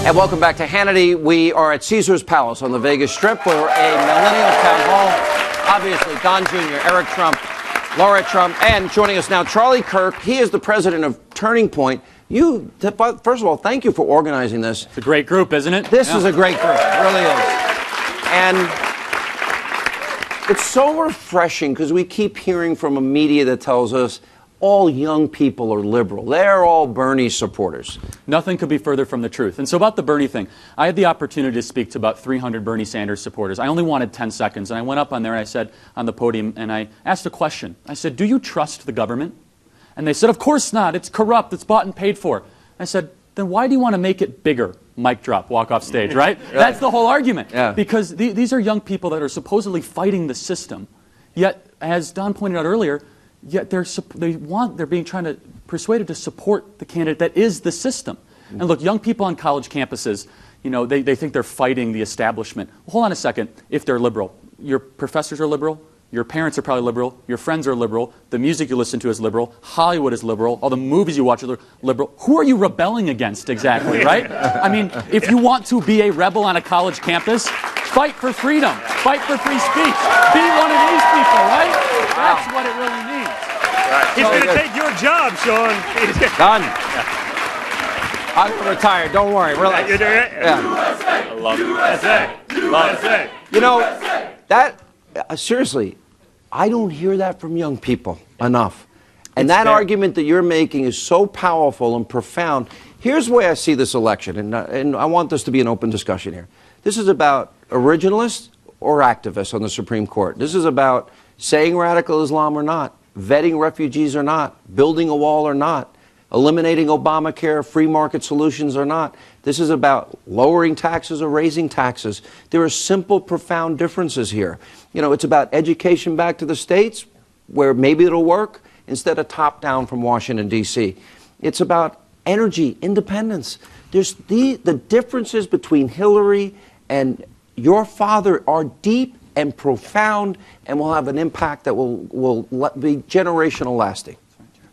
And welcome back to Hannity. We are at Caesar's Palace on the Vegas Strip for a millennial town hall. Obviously, Don Jr., Eric Trump, Laura Trump, and joining us now, Charlie Kirk. He is the president of Turning Point. First of all, thank you for organizing this. It's a great group, isn't it? This is a great group. It really is. And it's so refreshing because we keep hearing from a media that tells us all young people are liberal. They're all Bernie supporters. Nothing could be further from the truth. And so about the Bernie thing, I had the opportunity to speak to about 300 Bernie Sanders supporters. I only wanted 10 seconds, and I went up on there and I said, on the podium, and I asked a question. I said, do you trust the government? And they said, of course not. It's corrupt. It's bought and paid for. I said, then why do you want to make it bigger? Mic drop, walk off stage, right? That's the whole argument. Yeah. Because these are young people that are supposedly fighting the system. Yet, as Don pointed out earlier, yet they're being trying to persuaded to support the candidate that is the system. And look, young people on college campuses, you know, they think they're fighting the establishment. Well, hold on a second. If they're liberal, your professors are liberal, your parents are probably liberal, your friends are liberal, the music you listen to is liberal, Hollywood is liberal, all the movies you watch are liberal. Who are you rebelling against exactly, right? I mean, if you want to be a rebel on a college campus, fight for freedom, fight for free speech, be one of these people, right? That's what it really means. Right. He's going to take your job, Sean. Done. I'm retired. Don't worry. Relax. You're doing it? Yeah. I love it. That's it. Love it. You know, that, seriously, I don't hear that from young people enough. And that argument that you're making is so powerful and profound. Here's the way I see this election, and I want this to be an open discussion here. This is about originalists or activists on the Supreme Court. This is about saying radical Islam or not, vetting refugees or not, building a wall or not, eliminating Obamacare, free market solutions or not. This is about lowering taxes or raising taxes. There are simple, profound differences here. You know, it's about education back to the states, where maybe it'll work, instead of top-down from Washington, D.C. It's about energy, independence. There's the differences between Hillary and your father are deep and profound, and will have an impact that will be generational lasting.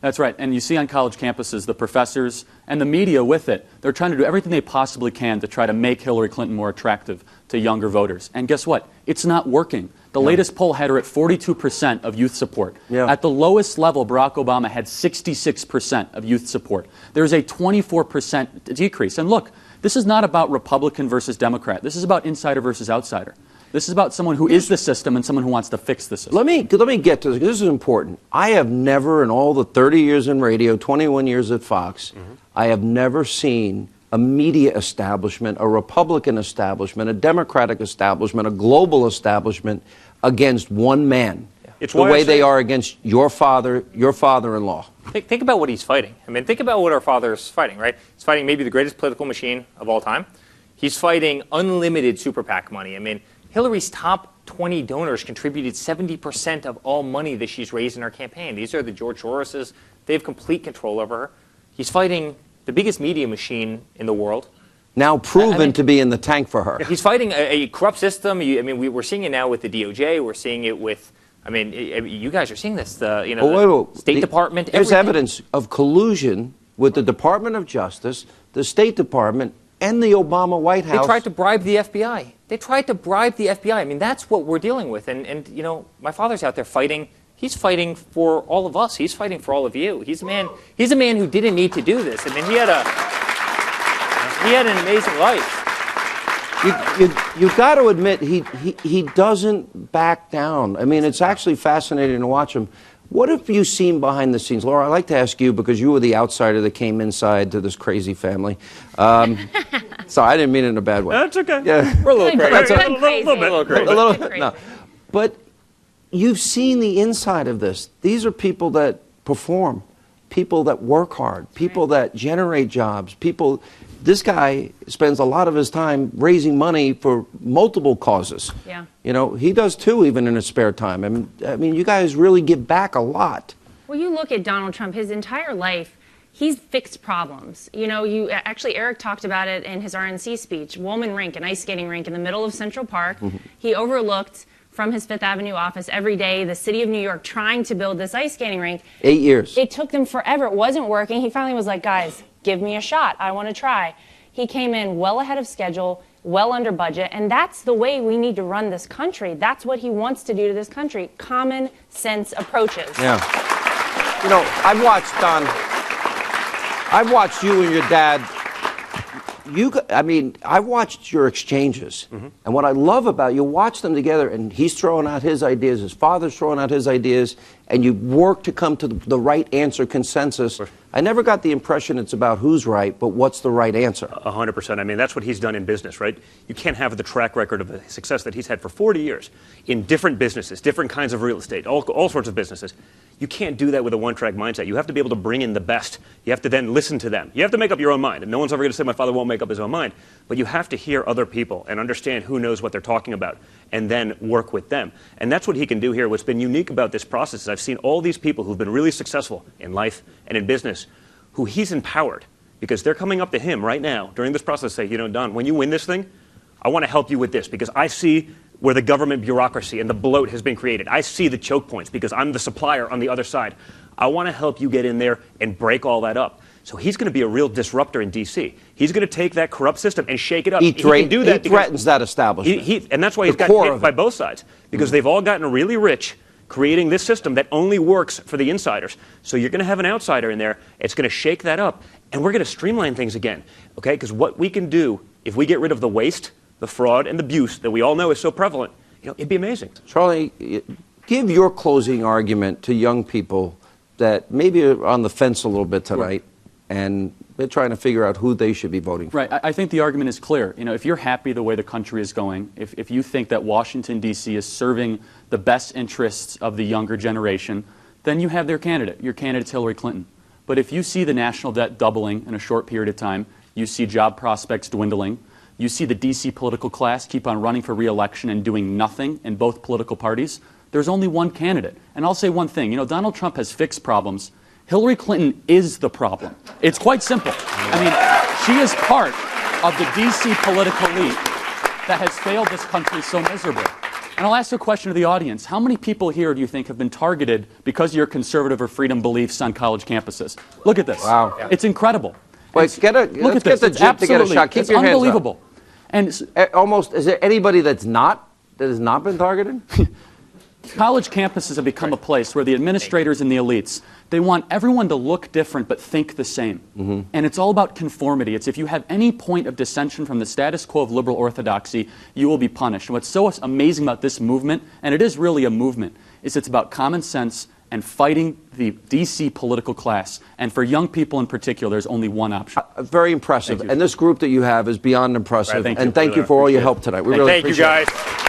That's right. And you see on college campuses, the professors and the media with it, they're trying to do everything they possibly can to try to make Hillary Clinton more attractive to younger voters. And guess what? It's not working. The latest poll had her at 42% of youth support. Yeah. At the lowest level, Barack Obama had 66% of youth support. There's a 24% decrease. And look, this is not about Republican versus Democrat. This is about insider versus outsider. This is about someone who is the system and someone who wants to fix the system. Let me get to this, because this is important. I have never, in all the 30 years in radio, 21 years at Fox, I have never seen a media establishment, a Republican establishment, a Democratic establishment, a global establishment against one man. It's the way they are against your father-in-law. Think about what he's fighting. I mean, think about what our father's fighting, right? He's fighting maybe the greatest political machine of all time. He's fighting unlimited super PAC money. I mean, Hillary's top 20 donors contributed 70% of all money that she's raised in her campaign. These are the George Soroses. They have complete control over her. He's fighting the biggest media machine in the world. Now proven to be in the tank for her. He's fighting a corrupt system. I mean, we're seeing it now with the DOJ. We're seeing it with, I mean, you guys are seeing this. The State Department. There's evidence of collusion with the Department of Justice, the State Department, and the Obama White House. They tried to bribe the FBI. They tried to bribe the FBI. I mean, that's what we're dealing with. And you know, my father's out there fighting. He's fighting for all of us. He's fighting for all of you. He's a man who didn't need to do this. I mean, he had an amazing life. You've got to admit, he doesn't back down. I mean, it's actually fascinating to watch him. What have you seen behind the scenes? Laura, I'd like to ask you, because you were the outsider that came inside to this crazy family. Sorry, I didn't mean it in a bad way. That's okay. Yeah. We're a little crazy. A little crazy. A little, no. But you've seen the inside of this. These are people that perform, people that work hard, people that generate jobs, people. This guy spends a lot of his time raising money for multiple causes. Yeah. You know, he does too, even in his spare time. I mean, you guys really give back a lot. Well, you look at Donald Trump, his entire life, he's fixed problems. You know, actually, Eric talked about it in his RNC speech. Woolman Rink, an ice skating rink in the middle of Central Park. He overlooked from his Fifth Avenue office every day the city of New York trying to build this ice skating rink. 8 years. It took them forever. It wasn't working. He finally was like, guys, give me a shot. I want to try. He came in well ahead of schedule, well under budget, and that's the way we need to run this country. That's what he wants to do to this country. Common sense approaches. Yeah. You know, I've watched you and your dad. I watched your exchanges. And what I love about you, watch them together, and he's throwing out his ideas, his father's throwing out his ideas, and you work to come to the right answer, consensus. I never got the impression it's about who's right, but what's the right answer. 100%. I mean, that's what he's done in business, right? You can't have the track record of the success that he's had for 40 years in different businesses, different kinds of real estate, all sorts of businesses. You can't do that with a one-track mindset. You have to be able to bring in the best. You have to then listen to them. You have to make up your own mind. And no one's ever going to say my father won't make up his own mind. But you have to hear other people and understand who knows what they're talking about and then work with them. And that's what he can do here. What's been unique about this process is I've seen all these people who've been really successful in life and in business who he's empowered because they're coming up to him right now during this process say, you know, Don, when you win this thing, I want to help you with this because I see where the government bureaucracy and the bloat has been created. I see the choke points because I'm the supplier on the other side. I want to help you get in there and break all that up. So he's going to be a real disruptor in D.C. He's going to take that corrupt system and shake it up. He threatens that establishment. And that's why he's gotten hit by both sides, because they've all gotten really rich creating this system that only works for the insiders. So you're going to have an outsider in there. It's going to shake that up, and we're going to streamline things again, okay? Because what we can do, if we get rid of the waste, the fraud, and the abuse that we all know is so prevalent, you know, it'd be amazing. Charlie, give your closing argument to young people that maybe are on the fence a little bit tonight, and they're trying to figure out who they should be voting for. Right. I think the argument is clear. You know, if you're happy the way the country is going, if you think that Washington, D.C. is serving the best interests of the younger generation, then you have their candidate. Your candidate's Hillary Clinton. But if you see the national debt doubling in a short period of time, you see job prospects dwindling, you see the D.C. political class keep on running for re-election and doing nothing in both political parties, there's only one candidate. And I'll say one thing. You know, Donald Trump has fixed problems. Hillary Clinton is the problem. It's quite simple. I mean, she is part of the D.C. political elite that has failed this country so miserably. And I'll ask a question to the audience. How many people here do you think have been targeted because of your conservative or freedom beliefs on college campuses? Look at this. Wow. It's incredible. Wait, let's get the It's jet to get a shot. Keep it's your hands up. unbelievable. And Is there anybody that has not been targeted? college campuses have become a place where the administrators and the elites, they want everyone to look different but think the same. And it's all about conformity. It's if you have any point of dissension from the status quo of liberal orthodoxy, you will be punished. And what's so amazing about this movement, and it is really a movement, is it's about common sense and fighting the D.C. political class. And for young people in particular, there's only one option. Very impressive. And this group that you have is beyond impressive. Thank you. And thank you for all your help tonight. We really Thank you, appreciate it. guys.